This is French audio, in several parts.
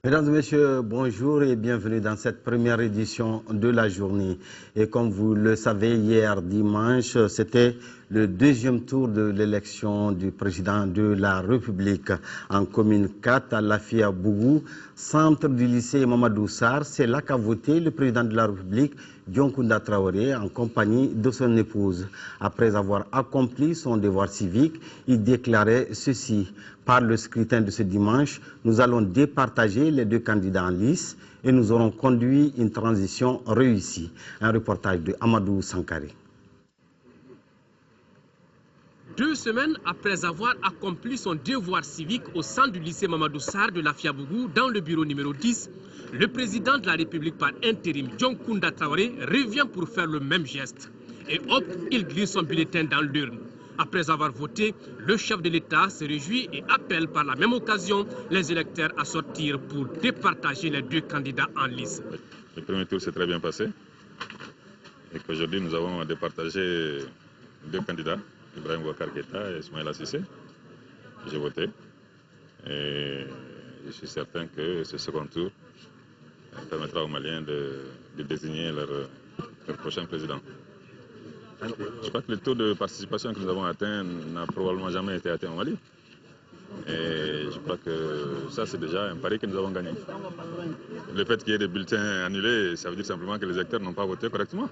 Mesdames et messieurs, bonjour et bienvenue dans cette première édition de la journée. Et comme vous le savez, hier dimanche, c'était le deuxième tour de l'élection du président de la République en commune 4 à Lafia-Bougou, centre du lycée Mamadou Sarr. C'est là qu'a voté le président de la République, Dioncounda Traoré, en compagnie de son épouse. Après avoir accompli son devoir civique, il déclarait ceci: par le scrutin de ce dimanche, nous allons départager les deux candidats en lice et nous aurons conduit une transition réussie. Un reportage de Amadou Sankari. 2 semaines après avoir accompli son devoir civique au sein du lycée Mamadou Sarr de Lafia-Bougou, dans le bureau numéro 10, le président de la République par intérim, Dioncounda Traoré, revient pour faire le même geste. Et hop, il glisse son bulletin dans l'urne. Après avoir voté, le chef de l'État se réjouit et appelle par la même occasion les électeurs à sortir pour départager les deux candidats en lice. Le premier tour s'est très bien passé et qu'aujourd'hui nous avons départagé deux candidats, Ibrahim Boubacar Keïta et Ismaïla Cissé. J'ai voté et je suis certain que ce second tour permettra aux Maliens de désigner leur prochain président. Je crois que le taux de participation que nous avons atteint n'a probablement jamais été atteint au Mali. Et je crois que ça, c'est déjà un pari que nous avons gagné. Le fait qu'il y ait des bulletins annulés, ça veut dire simplement que les électeurs n'ont pas voté correctement.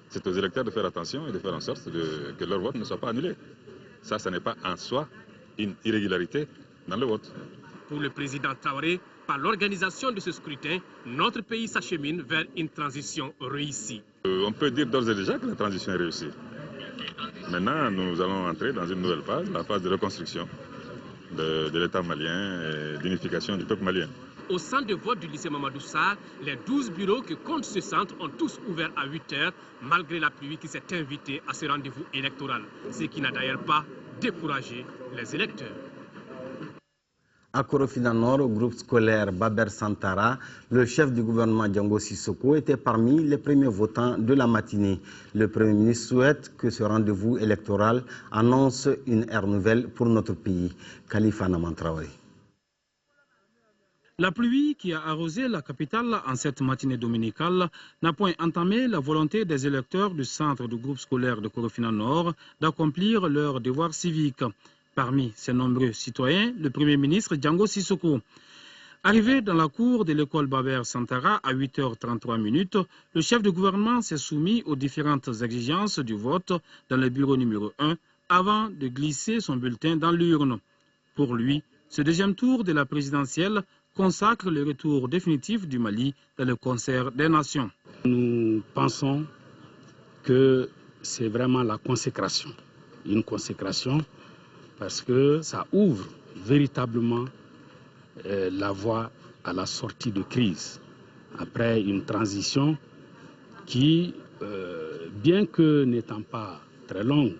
C'est aux électeurs de faire attention et de faire en sorte que leur vote ne soit pas annulé. Ça n'est pas en soi une irrégularité dans le vote. Pour le président Traoré, par l'organisation de ce scrutin, notre pays s'achemine vers une transition réussie. On peut dire d'ores et déjà que la transition est réussie. Maintenant, nous allons entrer dans une nouvelle phase, la phase de reconstruction de l'État malien et d'unification du peuple malien. Au centre de vote du lycée Mamadou Sarr, les 12 bureaux que compte ce centre ont tous ouvert à 8 h, malgré la pluie qui s'est invitée à ce rendez-vous électoral, ce qui n'a d'ailleurs pas découragé les électeurs. À Korofina Nord, au groupe scolaire Baber Santara, le chef du gouvernement Django Sissoko était parmi les premiers votants de la matinée. Le Premier ministre souhaite que ce rendez-vous électoral annonce une ère nouvelle pour notre pays. Khalifa Naman Traoré. La pluie qui a arrosé la capitale en cette matinée dominicale n'a point entamé la volonté des électeurs du centre du groupe scolaire de Korofina Nord d'accomplir leur devoir civique. Parmi ces nombreux citoyens, le Premier ministre Django Sissoko. Arrivé dans la cour de l'école Baber Santara à 8 h 33 minutes, le chef de gouvernement s'est soumis aux différentes exigences du vote dans le bureau numéro 1 avant de glisser son bulletin dans l'urne. Pour lui, ce deuxième tour de la présidentielle consacre le retour définitif du Mali dans le concert des nations. Nous pensons que c'est vraiment la consécration, une consécration parce que ça ouvre véritablement la voie à la sortie de crise, après une transition qui, bien que n'étant pas très longue,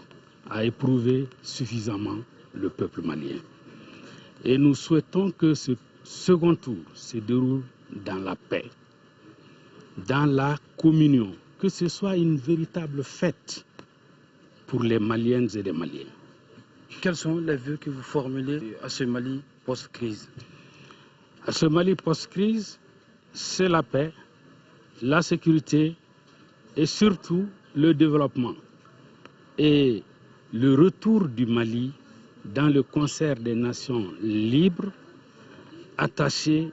a éprouvé suffisamment le peuple malien. Et nous souhaitons que ce second tour se déroule dans la paix, dans la communion, que ce soit une véritable fête pour les Maliennes et les Maliens. Quels sont les vœux que vous formulez à ce Mali post-crise? À ce Mali post-crise, c'est la paix, la sécurité et surtout le développement. Et le retour du Mali dans le concert des nations libres, attaché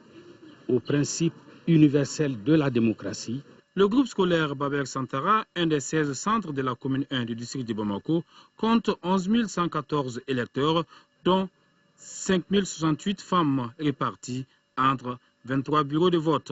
aux principes universels de la démocratie. Le groupe scolaire Baber Santara, un des 16 centres de la commune 1 du district de Bamako, compte 11 114 électeurs, dont 5 068 femmes réparties entre 23 bureaux de vote.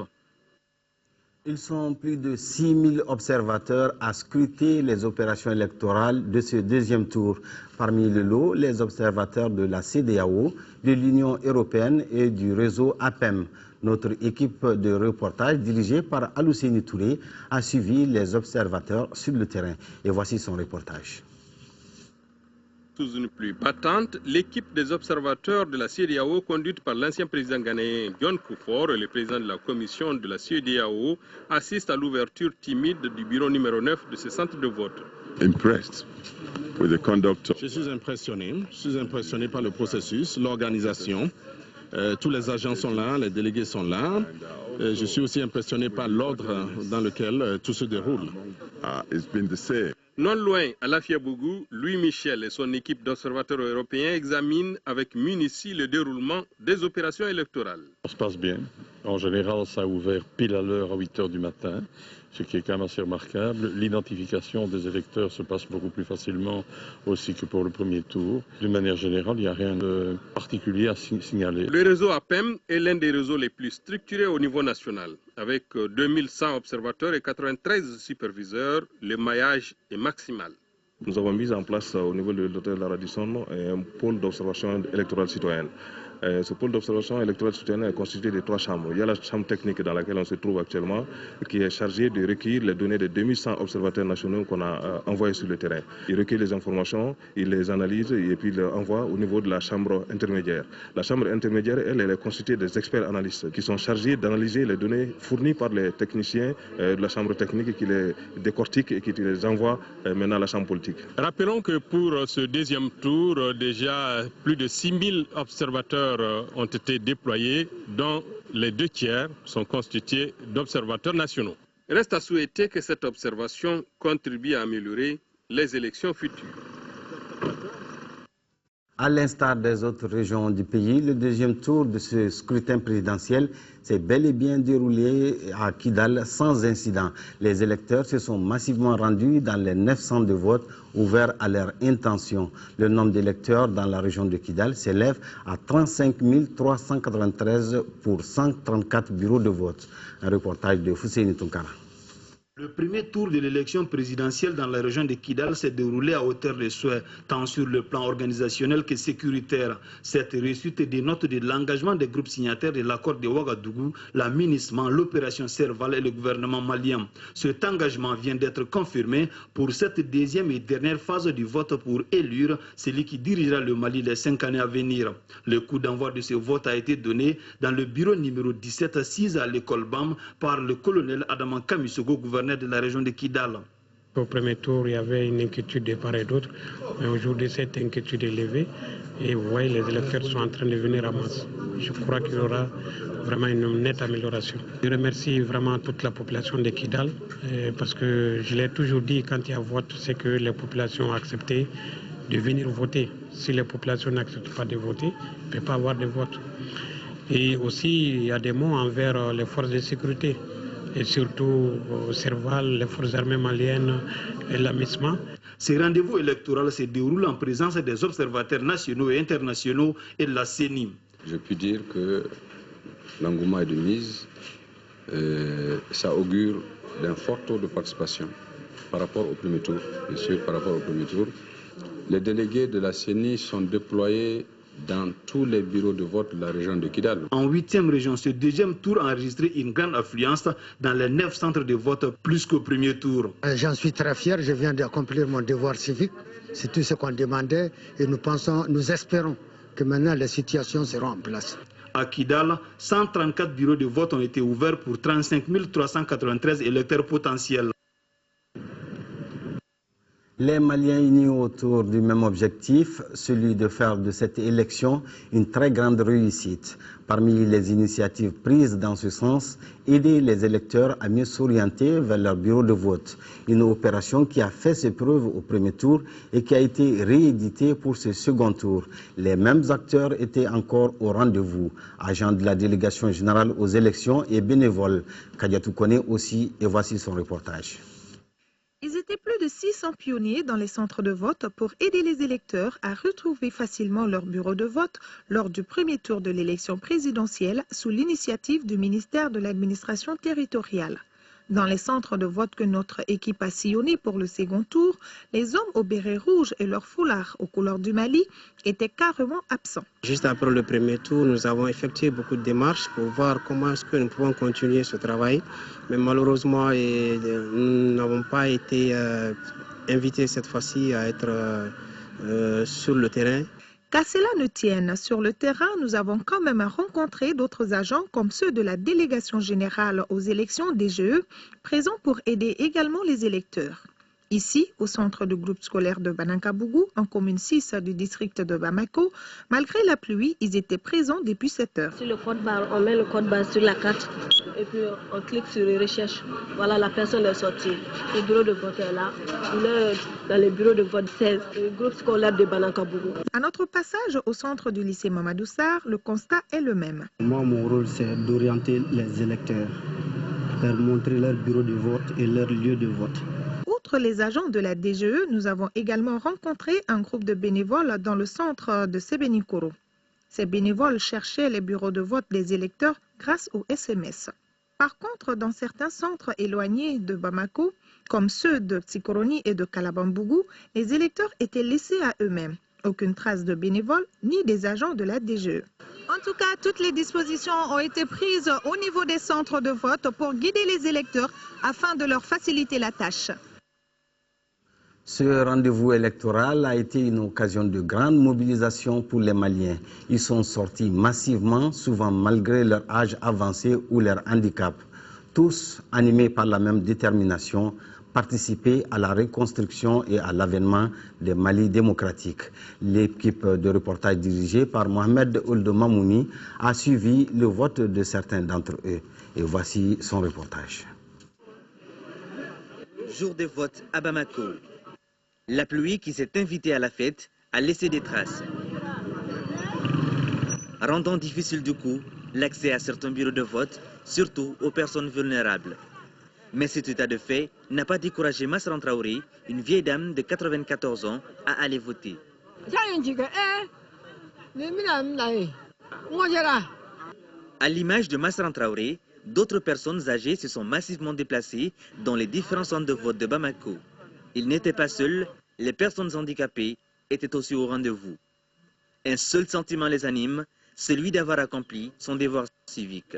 Ils sont plus de 6 000 observateurs à scruter les opérations électorales de ce deuxième tour. Parmi le lot, les observateurs de la CEDEAO, de l'Union européenne et du réseau APEM. Notre équipe de reportage, dirigée par Alousseni Touré, a suivi les observateurs sur le terrain. Et voici son reportage. Sous une pluie battante, l'équipe des observateurs de la CEDEAO, conduite par l'ancien président ghanéen John Kufuor et le président de la commission de la CEDEAO, assiste à l'ouverture timide du bureau numéro 9 de ce centre de vote. Je suis impressionné par le processus, l'organisation Tous les agents sont là, les délégués sont là. Je suis aussi impressionné par l'ordre dans lequel tout se déroule. Non loin, à Lafiabougou, Louis Michel et son équipe d'observateurs européens examinent avec munitie le déroulement des opérations électorales. Ça se passe bien. En général, ça a ouvert pile à l'heure à 8 h du matin, ce qui est quand même assez remarquable. L'identification des électeurs se passe beaucoup plus facilement aussi que pour le premier tour. D'une manière générale, il n'y a rien de particulier à signaler. Le réseau APEM est l'un des réseaux les plus structurés au niveau national. Avec 2100 observateurs et 93 superviseurs, le maillage est maximal. Nous avons mis en place au niveau de l'hôtel de la Radisson un pôle d'observation électorale citoyenne. Ce pôle d'observation électorale citoyenne est constitué de 3 chambres. Il y a la chambre technique dans laquelle on se trouve actuellement, qui est chargée de recueillir les données des 2100 observateurs nationaux qu'on a envoyés sur le terrain. Ils recueillent les informations, ils les analysent et puis ils les envoient au niveau de la chambre intermédiaire. La chambre intermédiaire, elle est constituée des experts analystes qui sont chargés d'analyser les données fournies par les techniciens de la chambre technique qui les décortiquent et qui les envoient maintenant à la chambre politique. Rappelons que pour ce deuxième tour, déjà plus de 6000 observateurs ont été déployés, dont les 2 tiers sont constitués d'observateurs nationaux. Reste à souhaiter que cette observation contribue à améliorer les élections futures. À l'instar des autres régions du pays, le deuxième tour de ce scrutin présidentiel s'est bel et bien déroulé à Kidal sans incident. Les électeurs se sont massivement rendus dans les 9 centres de vote ouverts à leur intention. Le nombre d'électeurs dans la région de Kidal s'élève à 35 393 pour 134 bureaux de vote. Un reportage de Fousseini Tunkara. Le premier tour de l'élection présidentielle dans la région de Kidal s'est déroulé à hauteur de souhait, tant sur le plan organisationnel que sécuritaire. Cette réussite dénote de l'engagement des groupes signataires de l'accord de Ouagadougou, l'aménagement, l'opération Serval et le gouvernement malien. Cet engagement vient d'être confirmé pour cette deuxième et dernière phase du vote pour élire celui qui dirigera le Mali les 5 années à venir. Le coup d'envoi de ce vote a été donné dans le bureau numéro 17 assise à l'école BAM par le colonel Adaman Kamisogo, gouverneur de la région de Kidal. Au premier tour, il y avait une inquiétude de part et d'autre, mais aujourd'hui cette inquiétude est levée et vous voyez les électeurs sont en train de venir à masse. Je crois qu'il y aura vraiment une nette amélioration. Je remercie vraiment toute la population de Kidal parce que je l'ai toujours dit, quand il y a vote, c'est que les populations ont accepté de venir voter. Si les populations n'acceptent pas de voter, il ne peut pas avoir de vote. Et aussi, il y a des mots envers les forces de sécurité, et surtout au Serval, les forces armées maliennes et l'AMISMA. Ces rendez-vous électoraux se déroulent en présence des observateurs nationaux et internationaux et de la CENI. Je puis dire que l'engouement est de mise. Ça augure d'un fort taux de participation par rapport au premier tour. Bien sûr, par rapport au premier tour. Les délégués de la CENI sont déployés dans tous les bureaux de vote de la région de Kidal. En 8e région, ce deuxième tour a enregistré une grande affluence dans les 9 centres de vote, plus qu'au premier tour. J'en suis très fier, je viens d'accomplir mon devoir civique. C'est tout ce qu'on demandait et nous espérons que maintenant les situations seront en place. À Kidal, 134 bureaux de vote ont été ouverts pour 35 393 électeurs potentiels. Les Maliens unis autour du même objectif, celui de faire de cette élection une très grande réussite. Parmi les initiatives prises dans ce sens, aider les électeurs à mieux s'orienter vers leur bureau de vote. Une opération qui a fait ses preuves au premier tour et qui a été rééditée pour ce second tour. Les mêmes acteurs étaient encore au rendez-vous. Agents de la délégation générale aux élections et bénévoles. Kadiatou connaît aussi et voici son reportage. Ils étaient plus de 600 pionniers dans les centres de vote pour aider les électeurs à retrouver facilement leur bureau de vote lors du premier tour de l'élection présidentielle sous l'initiative du ministère de l'administration territoriale. Dans les centres de vote que notre équipe a sillonnés pour le second tour, les hommes au béret rouge et leurs foulards aux couleurs du Mali étaient carrément absents. Juste après le premier tour, nous avons effectué beaucoup de démarches pour voir comment est-ce que nous pouvons continuer ce travail. Mais malheureusement, nous n'avons pas été invités cette fois-ci à être sur le terrain. Qu'à cela ne tienne, sur le terrain, nous avons quand même rencontré d'autres agents comme ceux de la délégation générale aux élections DGE, présents pour aider également les électeurs. Ici, au centre du groupe scolaire de Banankabougou, en commune 6 du district de Bamako, malgré la pluie, ils étaient présents depuis 7 heures. Sur le code barre, on met le code barre sur la carte et puis on clique sur les recherches. Voilà, la personne est sortie. Le bureau de vote est là. Il est dans le bureau de vote 16, le groupe scolaire de Banankabougou. À notre passage au centre du lycée Mamadou Sarr, le constat est le même. Moi, mon rôle, c'est d'orienter les électeurs, leur montrer leur bureau de vote et leur lieu de vote. Outre les agents de la DGE, nous avons également rencontré un groupe de bénévoles dans le centre de Sébenikoro. Ces bénévoles cherchaient les bureaux de vote des électeurs grâce au SMS. Par contre, dans certains centres éloignés de Bamako, comme ceux de Tsikoroni et de Kalabambougou, les électeurs étaient laissés à eux-mêmes. Aucune trace de bénévoles ni des agents de la DGE. En tout cas, toutes les dispositions ont été prises au niveau des centres de vote pour guider les électeurs afin de leur faciliter la tâche. Ce rendez-vous électoral a été une occasion de grande mobilisation pour les Maliens. Ils sont sortis massivement, souvent malgré leur âge avancé ou leur handicap. Tous animés par la même détermination, participer à la reconstruction et à l'avènement des Mali démocratiques. L'équipe de reportage dirigée par Mohamed Ould Mamouni a suivi le vote de certains d'entre eux. Et voici son reportage. Jour de vote à Bamako. La pluie qui s'est invitée à la fête a laissé des traces, rendant difficile du coup l'accès à certains bureaux de vote, surtout aux personnes vulnérables. Mais cet état de fait n'a pas découragé Massaran Traoré, une vieille dame de 94 ans, à aller voter. À l'image de Massaran Traoré, d'autres personnes âgées se sont massivement déplacées dans les différents centres de vote de Bamako. Ils n'étaient pas seuls, les personnes handicapées étaient aussi au rendez-vous. Un seul sentiment les anime, celui d'avoir accompli son devoir civique.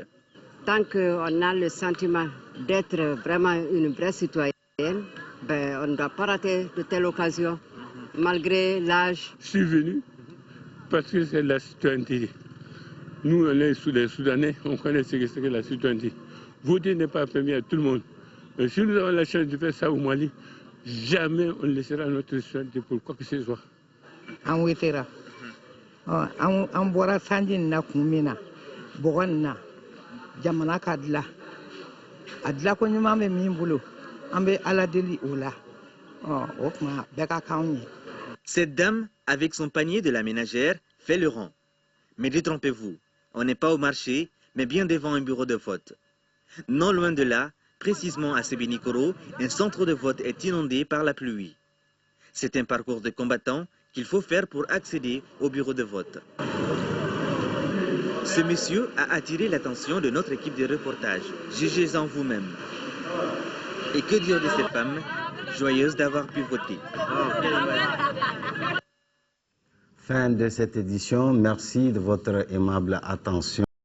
Tant qu'on a le sentiment d'être vraiment une vraie citoyenne, ben, on ne doit pas rater de telles occasions, malgré l'âge. Je suis venu parce que c'est la citoyenneté. Nous, on est les Soudanais, on connaît ce que c'est que la citoyenneté. Voter n'est pas permis à tout le monde. Mais si nous avons la chance de faire ça au Mali, jamais on ne laissera notre citoyenneté pour quoi que ce soit. On wetera. On boira sanjin na kumina. Bogonna. Jamana kadla. Adla ko nyuma me mimbulu. Ambe ala deli ola. Okma beka kauni. Cette dame, avec son panier de la ménagère, fait le rang. Mais détrompez-vous, on n'est pas au marché, mais bien devant un bureau de vote. Non loin de là, précisément à Sébenikoro, un centre de vote est inondé par la pluie. C'est un parcours de combattants qu'il faut faire pour accéder au bureau de vote. Ce monsieur a attiré l'attention de notre équipe de reportage. Jugez-en vous-même. Et que dire de cette femme, joyeuse d'avoir pu voter. Fin de cette édition. Merci de votre aimable attention.